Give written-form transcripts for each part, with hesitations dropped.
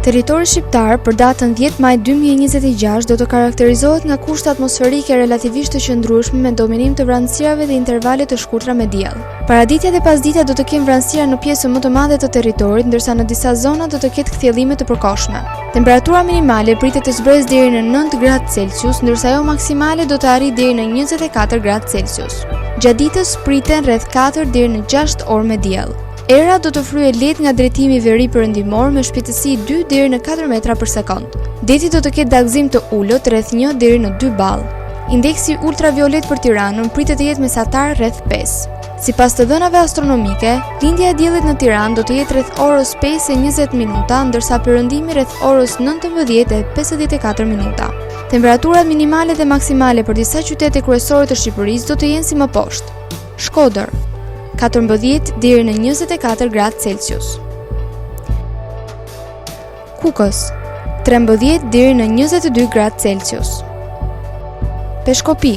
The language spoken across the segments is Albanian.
Territori shqiptar për datën 10 maj 2026 do të karakterizohet nga kushte atmosferike relativisht të qëndrueshme me dominim të vranësirave dhe intervale të shkurtra me diell. Paraditja dhe pasdita do të kenë vranësira në pjesën më të madhe të territorit, ndërsa në disa zona do të ketë kthjellime të përkohshme. Temperatura minimale pritet të zbresë deri në 9 gradë Celsius, ndërsa ajo maksimale do të arrijë deri në 24 gradë Celsius. Gjatë ditës priten rreth 4 deri në 6 orë me diell. Era do të fryejë lehtë nga drejtimi veri perëndimor me shpejtësi 2 deri në 4 metra për sekond. Deti do të ketë dallgëzim të ulët rreth 1 deri në 2 ball. Indeksi ultraviolet për Tiranën pritet të jetë mesatar rreth 5. Sipas të dhënave astronomike, lindja e diellit në Tiranë do të jetë rreth orës 5:20 minuta, ndërsa perëndimi rreth orës 19:54 minuta. Temperaturat minimale dhe maksimale për disa qytete kryesore të Shqipërisë do të jenë si më poshtë. Shkodër 14 deri në 24 gradë Celsius. Kukës 13 deri në 22 gradë Celsius. Peshkopi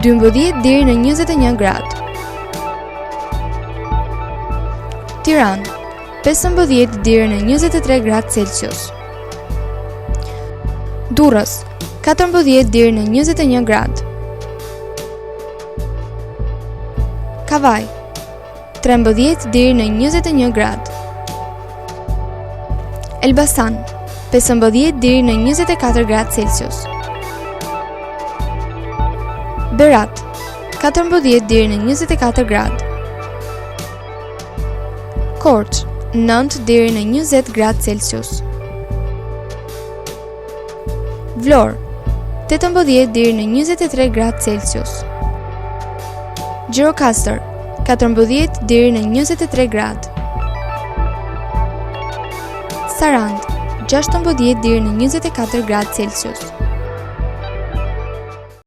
12 deri në 21 gradë. Tiranë 15 deri në 23 gradë Celsius. Durrës 14 deri në 21 gradë. Kavaj 13 deri në 21 gradë. Elbasan 15 deri në 24 gradë Celsius. Berat 14 deri në 24 gradë. Korç 9 deri në 20 gradë Celsius. Vlorë 18 deri në 23 gradë Celsius. Gjirokastër 14 deri në 23 gradë. Sarandë 16 deri në 24 gradë Celsius.